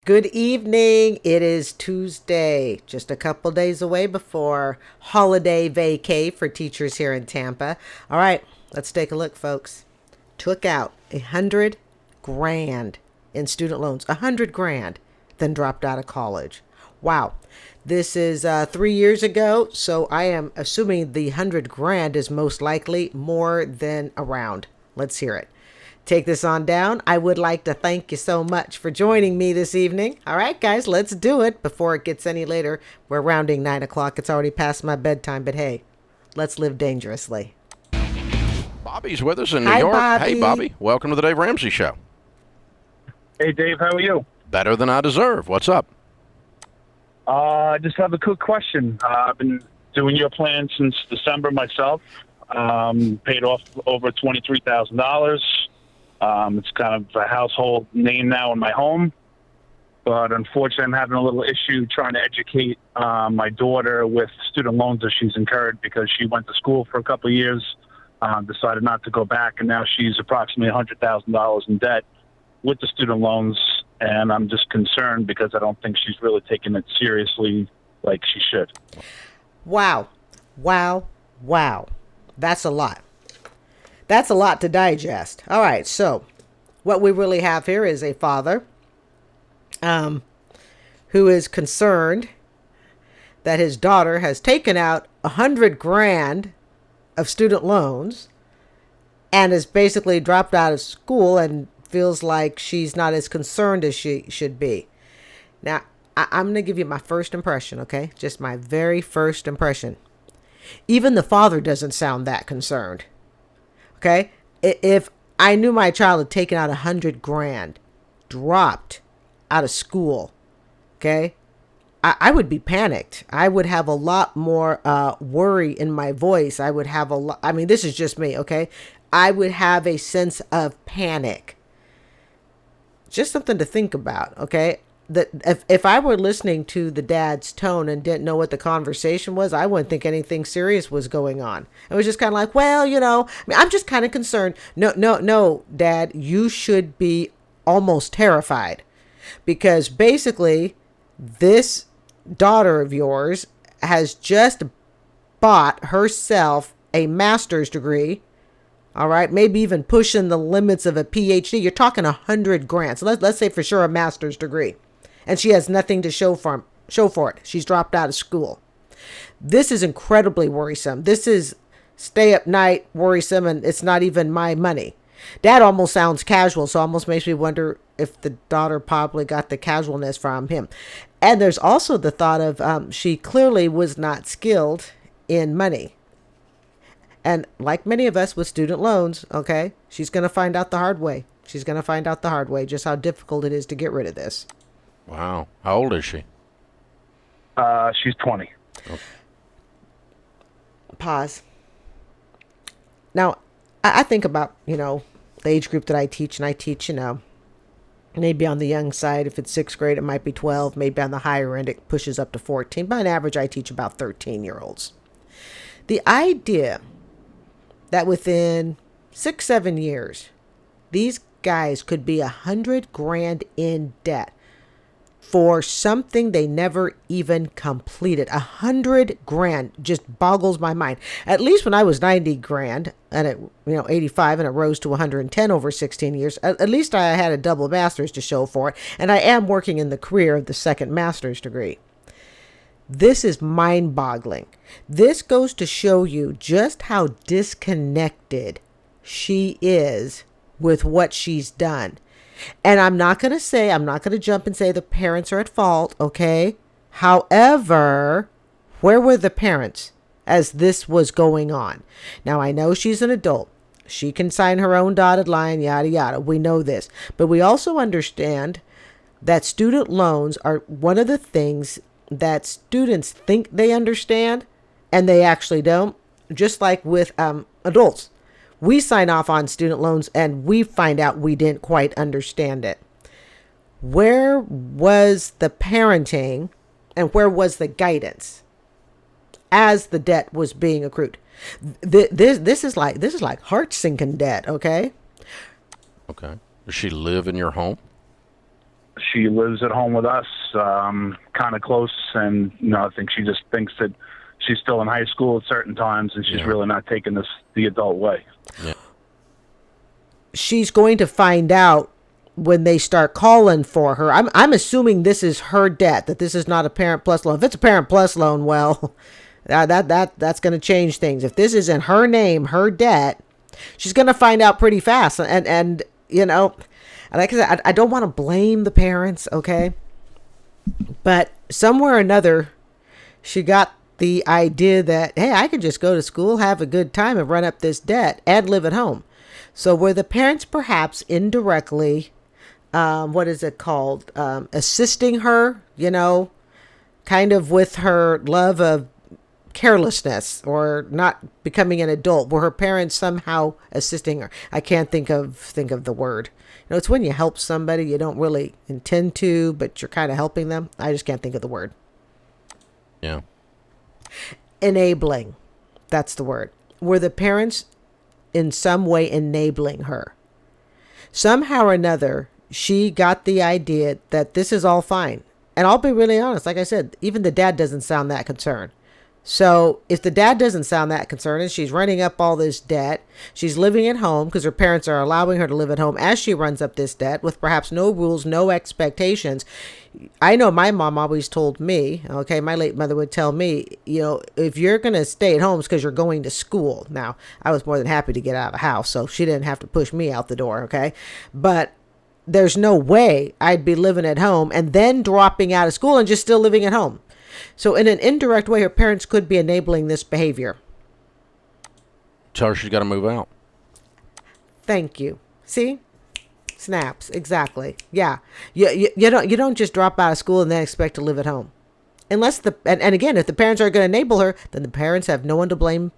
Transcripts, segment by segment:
Good evening. It is Tuesday, just a couple days away before holiday vacay for teachers here in Tampa. All right, let's take a look, folks. Took out 100 grand in student loans, 100 grand, then dropped out of college. Wow. This is 3 years ago, so I am assuming the 100 grand is most likely more than around. Let's hear it. Take this on down. I would like to thank you so much for joining me this evening. All right, guys, let's do it before it gets any later. We're rounding 9 o'clock. It's already past my bedtime, but hey, let's live dangerously. Bobby's with us in New Hi, York. Bobby. Hey, Bobby. Welcome to the Dave Ramsey Show. Hey, Dave, how are you? Better than I deserve. What's up? I just have a quick question. I've been doing your plan since December myself. Paid off over $23,000. It's kind of a household name now in my home. But unfortunately, I'm having a little issue trying to educate my daughter with student loans that she's incurred because she went to school for a couple of years, decided not to go back, and now she's approximately $100,000 in debt with the student loans. And I'm just concerned because I don't think she's really taking it seriously like she should. Wow. Wow. Wow. That's a lot. That's a lot to digest. All right, so what we really have here is a father who is concerned that his daughter has taken out 100 grand of student loans and has basically dropped out of school and feels like she's not as concerned as she should be. Now, I'm going to give you my first impression, okay? Just my very first impression. Even the father doesn't sound that concerned. Okay, if I knew my child had taken out 100 grand, dropped out of school, okay, I would be panicked. I would have a lot more worry in my voice. I would have a lot. I mean, this is just me, okay? I would have a sense of panic. Just something to think about, okay? That if I were listening to the dad's tone and didn't know what the conversation was, I wouldn't think anything serious was going on. It was just kind of like, well, I'm just kind of concerned. No, Dad, you should be almost terrified because basically this daughter of yours has just bought herself a master's degree. All right, maybe even pushing the limits of a PhD. You're talking 100 grand. So let's say for sure a master's degree. And she has nothing to show for it. She's dropped out of school. This is incredibly worrisome. This is stay up night worrisome, and it's not even my money. Dad almost sounds casual, so almost makes me wonder if the daughter probably got the casualness from him. And there's also the thought of she clearly was not skilled in money. And like many of us with student loans, okay, she's going to find out the hard way. She's going to find out the hard way just how difficult it is to get rid of this. Wow. How old is she? She's 20. Okay. Pause. Now, I think about, the age group that I teach, and I teach, maybe on the young side, if it's sixth grade, it might be 12. Maybe on the higher end, it pushes up to 14. By an average, I teach about 13-year-olds. The idea that within 6-7 years, these guys could be 100 grand in debt for something they never even completed. 100 grand just boggles my mind. At least when I was 90 grand and it, 85 and it rose to 110 over 16 years, at least I had a double master's to show for it. And I am working in the career of the second master's degree. This is mind boggling. This goes to show you just how disconnected she is with what she's done. And I'm not going to jump and say the parents are at fault, okay? However, where were the parents as this was going on? Now, I know she's an adult. She can sign her own dotted line, yada, yada. We know this. But we also understand that student loans are one of the things that students think they understand and they actually don't. Just like with adults. We sign off on student loans and we find out we didn't quite understand it. Where was the parenting and where was the guidance as the debt was being accrued? This is like heart sinking debt. Okay. Okay. Does she live in your home? She lives at home with us, kind of close, and I think she just thinks that she's still in high school at certain times, and she's really not taking this the adult way. Yeah. She's going to find out when they start calling for her. I'm assuming this is her debt, that this is not a Parent Plus loan. If it's a Parent Plus loan, well, that's going to change things. If this is in her name, her debt, she's going to find out pretty fast. And like I said, I don't want to blame the parents, okay? But somewhere or another, she got the idea that, hey, I could just go to school, have a good time, and run up this debt and live at home. So were the parents perhaps indirectly, what is it called, assisting her, kind of with her love of carelessness or not becoming an adult? Were her parents somehow assisting her? I can't think of the word. It's when you help somebody you don't really intend to, but you're kind of helping them. I just can't think of the word. Yeah. Enabling. That's the word. Were the parents in some way enabling her? Somehow or another, she got the idea that this is all fine. And I'll be really honest. Like I said, even the dad doesn't sound that concerned. So if the dad doesn't sound that concerned and she's running up all this debt, she's living at home because her parents are allowing her to live at home as she runs up this debt with perhaps no rules, no expectations. I know my mom always told me, okay, my late mother would tell me, if you're going to stay at home, it's because you're going to school. Now, I was more than happy to get out of the house, so she didn't have to push me out the door, okay? But there's no way I'd be living at home and then dropping out of school and just still living at home. So in an indirect way, her parents could be enabling this behavior. Tell her she's got to move out. Thank you. See? Snaps. Exactly. Yeah. You don't just drop out of school and then expect to live at home. Unless and again, if the parents are going to enable her, then the parents have no one to blame,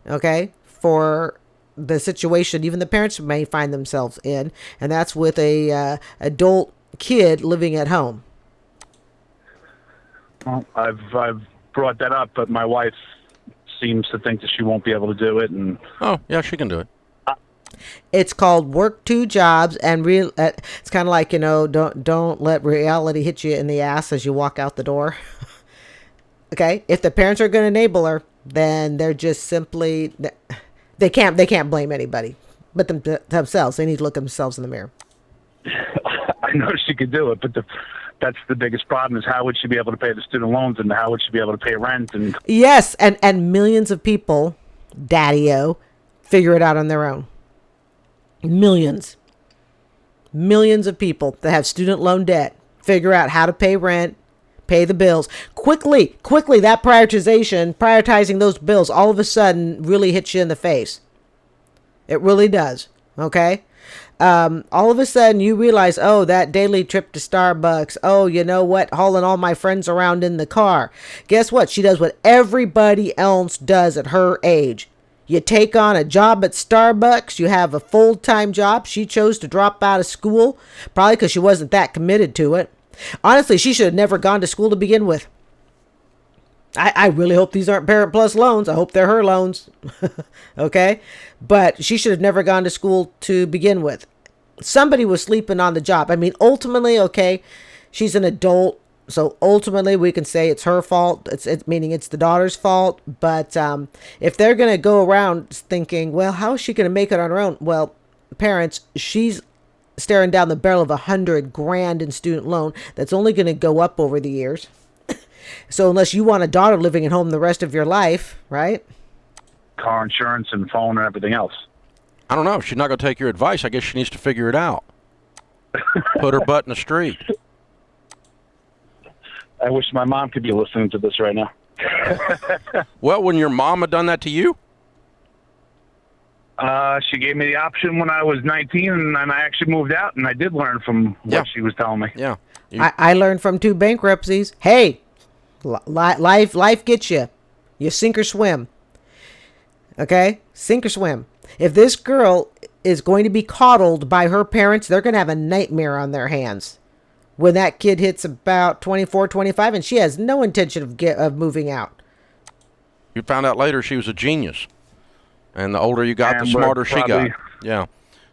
okay, for the situation even the parents may find themselves in. And that's with a adult kid living at home. Well, I've brought that up, but my wife seems to think that she won't be able to do it. And oh, yeah, she can do it. It's called work two jobs, and it's kind of like, don't let reality hit you in the ass as you walk out the door. Okay, if the parents are going to enable her, then they're just simply they can't blame anybody but themselves. They need to look themselves in the mirror. I know she could do it, but that's the biggest problem is how would she be able to pay the student loans and how would she be able to pay rent? And yes, and millions of people, daddy-o, figure it out on their own. Millions of people that have student loan debt figure out how to pay rent, pay the bills. Quickly, that prioritizing those bills all of a sudden really hits you in the face. It really does, okay? All of a sudden you realize, oh, that daily trip to Starbucks. Oh, you know what? Hauling all my friends around in the car. Guess what? She does what everybody else does at her age. You take on a job at Starbucks. You have a full-time job. She chose to drop out of school, probably because she wasn't that committed to it. Honestly, she should have never gone to school to begin with. I really hope these aren't Parent Plus loans. I hope they're her loans. Okay? But she should have never gone to school to begin with. Somebody was sleeping on the job. I mean, ultimately, okay, she's an adult. So ultimately, we can say it's her fault. Meaning it's the daughter's fault. But if they're going to go around thinking, well, how is she going to make it on her own? Well, parents, she's staring down the barrel of $100,000 in student loan. That's only going to go up over the years. So unless you want a daughter living at home the rest of your life, right? Car insurance and phone and everything else. I don't know. If she's not going to take your advice, I guess she needs to figure it out. Put her butt in the street. I wish my mom could be listening to this right now. Well, when your mom had done that to you? She gave me the option when I was 19, and I actually moved out, and I did learn from what she was telling me. Yeah. I learned from 2 bankruptcies. Hey, life gets you. You sink or swim. Okay? Sink or swim. If this girl is going to be coddled by her parents, they're going to have a nightmare on their hands when that kid hits about 24, 25, and she has no intention of moving out. You found out later she was a genius. And the older you got, the smarter she got. Yeah.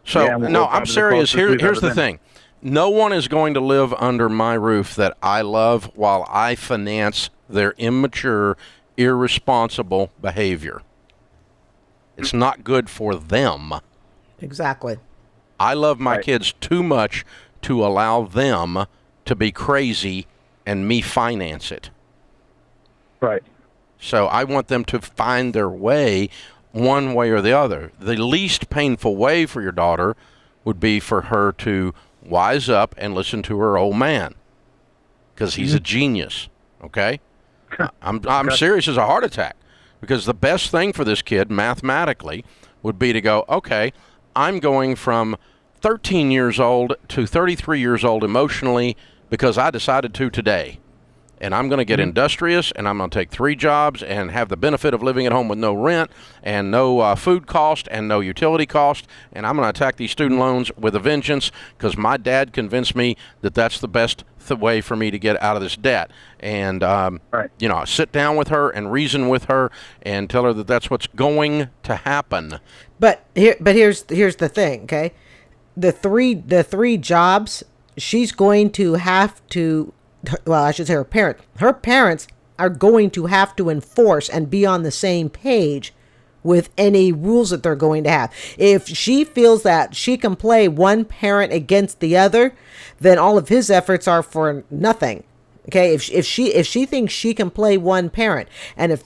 So, no, I'm serious. Here's the thing. No one is going to live under my roof that I love while I finance their immature, irresponsible behavior. It's not good for them. Exactly. I love my Right. kids too much to allow them to be crazy and me finance it. Right. So I want them to find their way one way or the other. The least painful way for your daughter would be for her to wise up and listen to her old man, because he's a genius, okay? I'm serious as a heart attack, because the best thing for this kid mathematically would be to go, okay, I'm going from 13 years old to 33 years old emotionally because I decided to today. And I'm going to get industrious, and I'm going to take 3 jobs and have the benefit of living at home with no rent and no food cost and no utility cost. And I'm going to attack these student loans with a vengeance because my dad convinced me that that's the best way for me to get out of this debt. And, Right. you know, sit down with her and reason with her and tell her that that's what's going to happen. But here's the thing, okay? The three jobs, she's going to have to, well, I should say her parents are going to have to enforce and be on the same page with any rules that they're going to have. If she feels that she can play one parent against the other, then all of his efforts are for nothing. Okay? If she thinks she can play one parent, and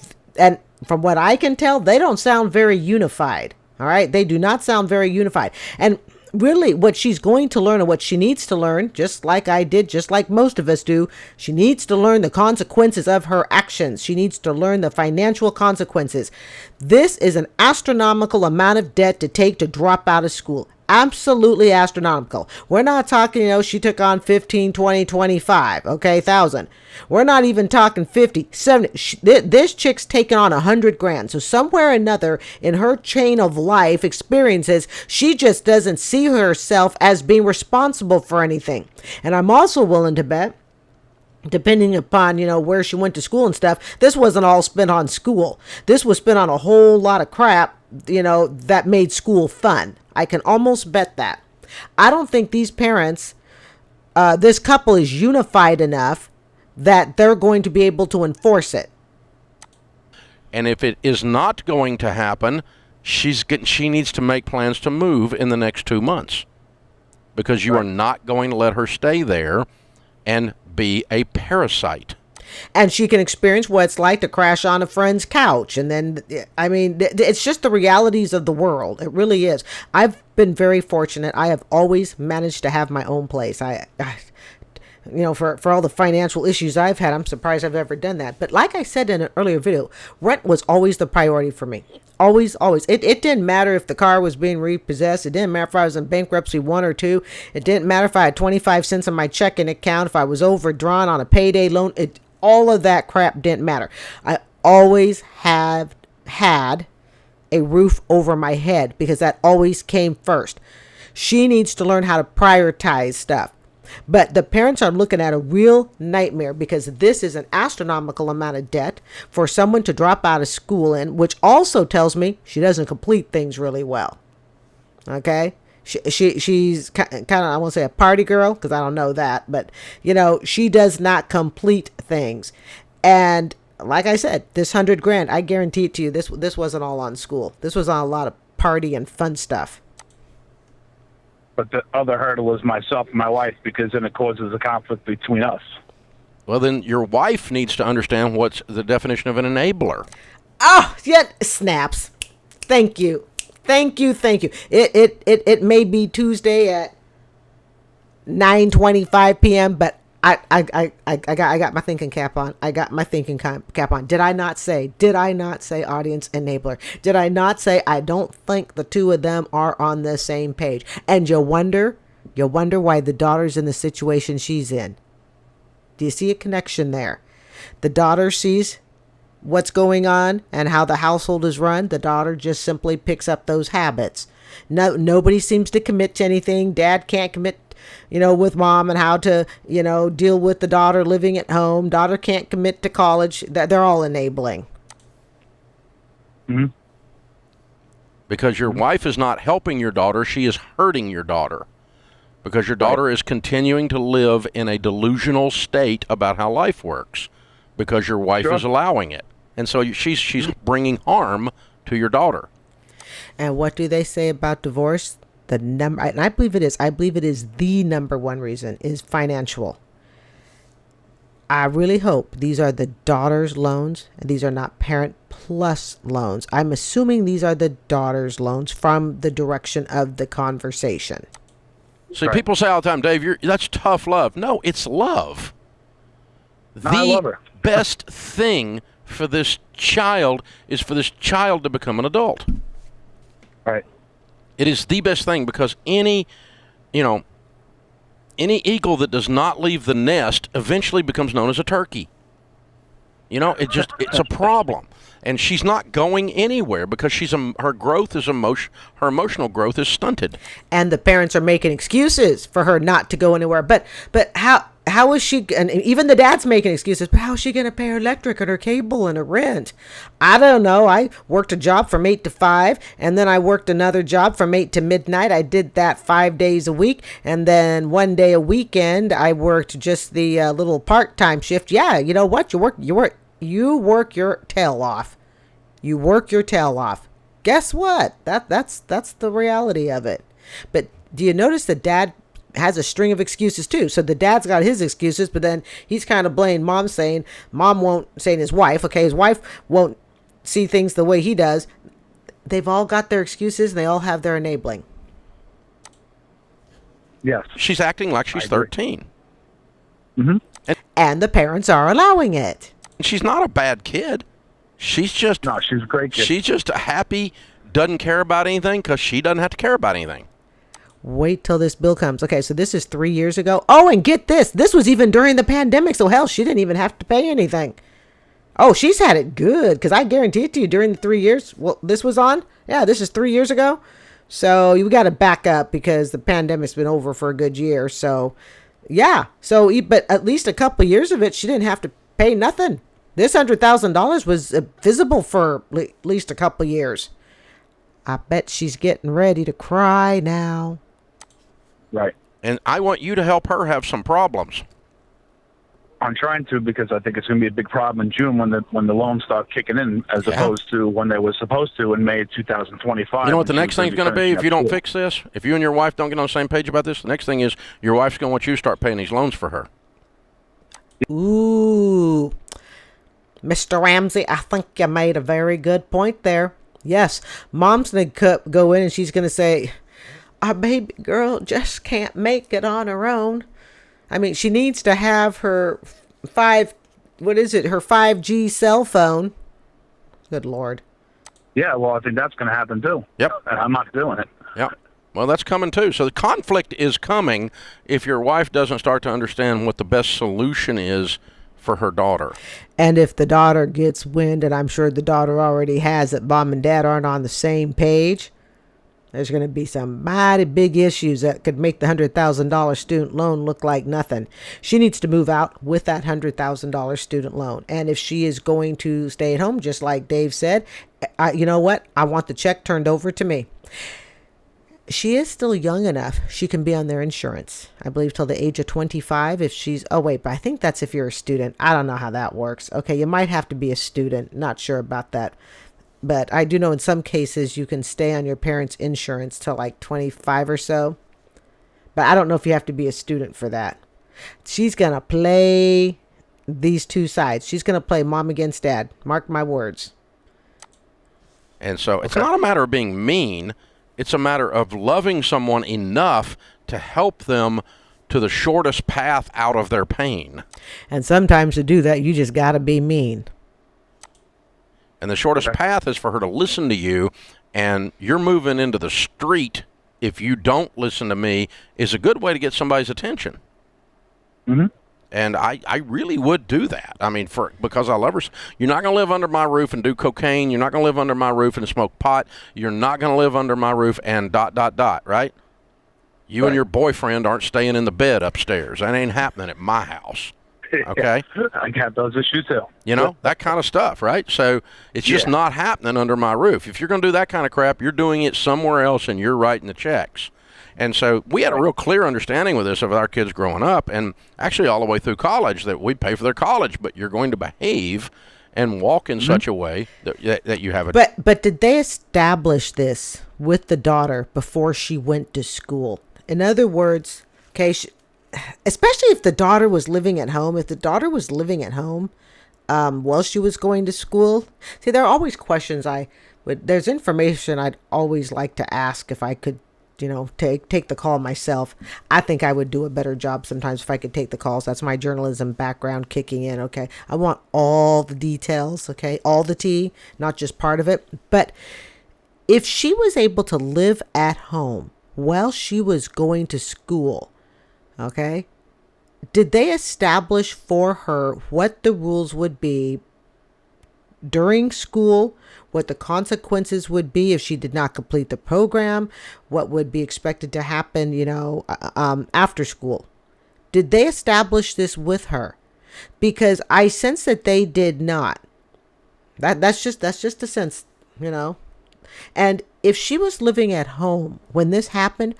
from what I can tell, they don't sound very unified. All right? They do not sound very unified. And really, what she's going to learn and what she needs to learn, just like I did, just like most of us do, she needs to learn the consequences of her actions. She needs to learn the financial consequences. This is an astronomical amount of debt to take to drop out of school. Absolutely astronomical. We're not talking, she took on 15, 20, 25, okay, 1,000. We're not even talking 50, 70. This chick's taken on 100 grand. So somewhere or another in her chain of life experiences, she just doesn't see herself as being responsible for anything. And I'm also willing to bet, depending upon, where she went to school and stuff, this wasn't all spent on school. This was spent on a whole lot of crap, that made school fun. I can almost bet that. I don't think these parents, this couple is unified enough that they're going to be able to enforce it. And if it is not going to happen, she needs to make plans to move in the next 2 months, because you are not going to let her stay there and be a parasite. And she can experience what it's like to crash on a friend's couch. And then, it's just the realities of the world. It really is. I've been very fortunate. I have always managed to have my own place. For all the financial issues I've had, I'm surprised I've ever done that. But like I said in an earlier video, rent was always the priority for me. Always, always. It didn't matter if the car was being repossessed. It didn't matter if I was in bankruptcy 1 or 2. It didn't matter if I had 25 cents on my checking account, if I was overdrawn on a payday loan. All of that crap didn't matter. I always have had a roof over my head because that always came first. She needs to learn how to prioritize stuff. But the parents are looking at a real nightmare, because this is an astronomical amount of debt for someone to drop out of school in, which also tells me she doesn't complete things really well. Okay? She's kind of, I won't say a party girl, because I don't know that, but she does not complete things. And like I said, this 100 grand, I guarantee it to you, this wasn't all on school. This was on a lot of party and fun stuff. But the other hurdle is myself and my wife, because then it causes a conflict between us. Well, then your wife needs to understand what's the definition of an enabler. Oh, yeah, snaps. Thank you. It may be Tuesday at 9:25 p.m., but I got my thinking cap on. Did I not say, audience enabler? Did I not say I don't think the two of them are on the same page? And you wonder why the daughter's in the situation she's in. Do you see a connection there? The daughter sees what's going on and how the household is run. The daughter just simply picks up those habits. Nobody seems to commit to anything. Dad can't commit, with mom and how to, deal with the daughter living at home. Daughter can't commit to college. They're all enabling. Mm-hmm. Because your wife is not helping your daughter. She is hurting your daughter. because your daughter is continuing to live in a delusional state about how life works because your wife is allowing it. And so she's bringing harm to your daughter. And what do they say about divorce? The number, and I believe it is the number one reason is financial. I really hope these are the daughter's loans and these are not Parent Plus loans. I'm assuming these are the daughter's loans from the direction of the conversation. See, people say all the time, Dave, that's tough love. No, it's love. I love her. Best thing for this child is for this child to become an adult. Right. It is the best thing because any eagle that does not leave the nest eventually becomes known as a turkey. It's a problem. And she's not going anywhere because her emotional growth is stunted. And the parents are making excuses for her not to go anywhere. But how is she, and even the dad's making excuses, but how is she going to pay her electric and her cable and her rent? I don't know. I worked a job from 8 to 5, and then I worked another job from 8 to midnight. I did that 5 days a week, and then 1 day a weekend, I worked just the little part-time shift. Yeah, you know what? You work your tail off. You work your tail off. Guess what? That's the reality of it. But do you notice the dad has a string of excuses too? So the dad's got his excuses, but then he's kind of blaming mom, saying his wife. Okay, his wife won't see things the way he does. They've all got their excuses. And they all have their enabling. Yes. She's acting like she's 13. Mm-hmm. And the parents are allowing it. She's not a bad kid. She's she's a great kid. She's just happy, doesn't care about anything because she doesn't have to care about anything. Wait till this bill comes. Okay, so this is 3 years ago. Oh, and get this. This was even during the pandemic, so hell, she didn't even have to pay anything. Oh, she's had it good, because I guarantee it to you during the 3 years, this was on? Yeah, this is 3 years ago. So you got to back up because the pandemic's been over for a good year. So, yeah. But at least a couple of years of it, she didn't have to pay nothing. This $100,000 was visible for at least a couple of years. I bet she's getting ready to cry now. Right. And I want you to help her have some problems. I'm trying to, because I think it's going to be a big problem in June when the loans start kicking in, as opposed to when they were supposed to in May 2025. You know what the next thing's going to be if you don't fix this? If you and your wife don't get on the same page about this, the next thing is your wife's going to want you to start paying these loans for her. Ooh. Mr. Ramsey, I think you made a very good point there. Yes, mom's going to go in and she's going to say, our baby girl just can't make it on her own. I mean, she needs to have her 5G cell phone. Good Lord. Yeah, well, I think that's going to happen too. Yep. And I'm not doing it. Yep. Well, that's coming too. So the conflict is coming if your wife doesn't start to understand what the best solution is for her daughter. And if the daughter gets wind, and I'm sure the daughter already has, that mom and dad aren't on the same page, there's going to be some mighty big issues that could make the $100,000 student loan look like nothing. She needs to move out with that $100,000 student loan. And if she is going to stay at home, just like Dave said, you know what? I want the check turned over to me. She is still young enough. She can be on their insurance, I believe, till the age of 25. If she's, but I think that's if you're a student. I don't know how that works. Okay, you might have to be a student. Not sure about that. But I do know in some cases you can stay on your parents' insurance till like 25 or so. But I don't know if you have to be a student for that. She's going to play these two sides. She's going to play mom against dad. Mark my words. And so it's not a matter of being mean. It's a matter of loving someone enough to help them to the shortest path out of their pain. And sometimes to do that, you just got to be mean. And the shortest path is for her to listen to you, and you're moving into the street. If you don't listen to me, is a good way to get somebody's attention. Mm-hmm. And I really would do that. I mean, because I love her. You're not going to live under my roof and do cocaine. You're not going to live under my roof and smoke pot. You're not going to live under my roof and ... right? You and your boyfriend aren't staying in the bed upstairs. That ain't happening at my house. Okay? I got those issues too. You know, that kind of stuff, right? So it's just not happening under my roof. If you're going to do that kind of crap, you're doing it somewhere else and you're writing the checks. And so we had a real clear understanding with this of our kids growing up, and actually all the way through college, that we pay for their college, but you're going to behave and walk in such a way that you have a... But did they establish this with the daughter before she went to school? In other words, okay, especially if the daughter was living at home, while she was going to school. See, there are always questions there's information I'd always like to ask if I could, take the call myself. I think I would do a better job sometimes if I could take the calls. That's my journalism background kicking in. Okay. I want all the details. Okay. All the tea, not just part of it. But if she was able to live at home while she was going to school, okay, did they establish for her what the rules would be during school, what the consequences would be if she did not complete the program, what would be expected to happen, after school? Did they establish this with her? Because I sense that they did not. That's just a sense, And if she was living at home when this happened,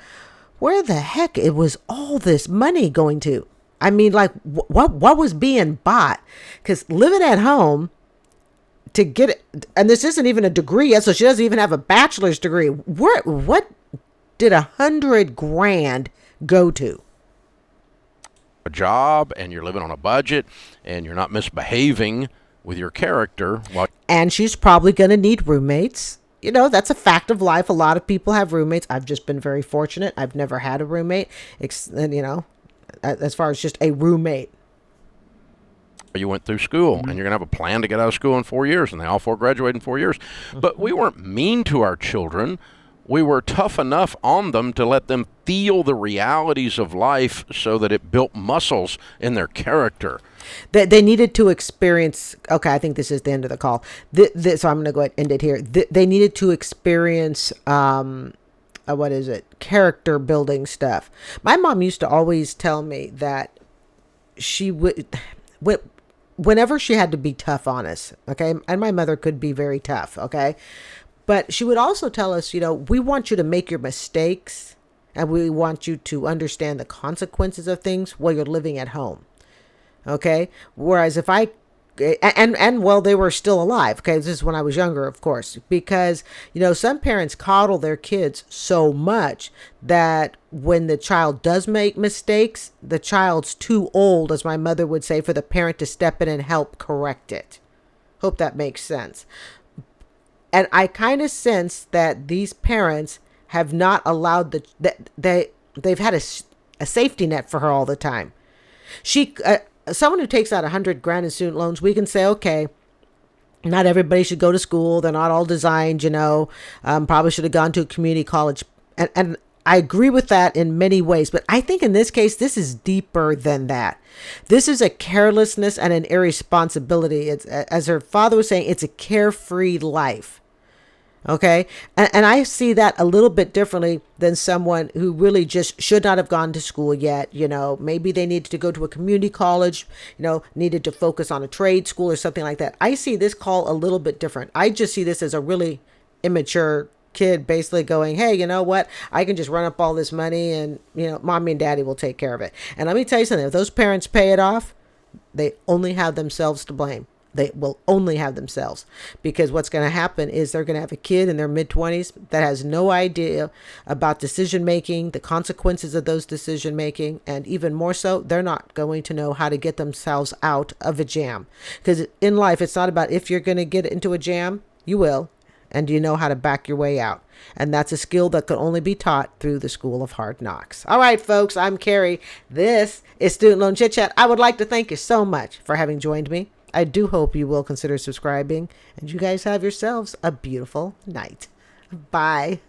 where the heck was all this money going to? I mean, like, what was being bought? Because living at home to get it, and this isn't even a degree yet, so she doesn't even have a bachelor's degree. What did $100,000 go to? A job, and you're living on a budget, and you're not misbehaving with your character. And she's probably going to need roommates. That's a fact of life. A lot of people have roommates. I've just been very fortunate. I've never had a roommate, as far as just a roommate. You went through school, and you're going to have a plan to get out of school in 4 years, and they all four graduate in 4 years. But we weren't mean to our children. We were tough enough on them to let them feel the realities of life so that it built muscles in their character. They needed to experience, okay, I think this is the end of the call. So I'm going to go ahead and end it here. They needed to experience, character building stuff. My mom used to always tell me that she would, whenever she had to be tough on us, okay, and my mother could be very tough, okay, but she would also tell us, we want you to make your mistakes, and we want you to understand the consequences of things while you're living at home, okay? Whereas if while they were still alive, okay, this is when I was younger, of course, because, some parents coddle their kids so much that when the child does make mistakes, the child's too old, as my mother would say, for the parent to step in and help correct it. Hope that makes sense. And I kind of sense that these parents have not allowed they've had a safety net for her all the time. Someone who takes out $100,000 in student loans, we can say, okay, not everybody should go to school. They're not all designed, probably should have gone to a community college. And I agree with that in many ways. But I think in this case, this is deeper than that. This is a carelessness and an irresponsibility. It's, as her father was saying, it's a carefree life. Okay. And I see that a little bit differently than someone who really just should not have gone to school yet. Maybe they needed to go to a community college, needed to focus on a trade school or something like that. I see this call a little bit different. I just see this as a really immature kid basically going, hey, you know what? I can just run up all this money and, mommy and daddy will take care of it. And let me tell you something. If those parents pay it off, they only have themselves to blame. They will only have themselves, because what's going to happen is they're going to have a kid in their mid-20s that has no idea about decision making, the consequences of those decision making, and even more so, they're not going to know how to get themselves out of a jam. Because in life, it's not about if you're going to get into a jam, you will, and you know how to back your way out. And that's a skill that can only be taught through the School of Hard Knocks. All right, folks, I'm Carrie. This is Student Loan Chit-Chat. I would like to thank you so much for having joined me. I do hope you will consider subscribing, and you guys have yourselves a beautiful night. Bye.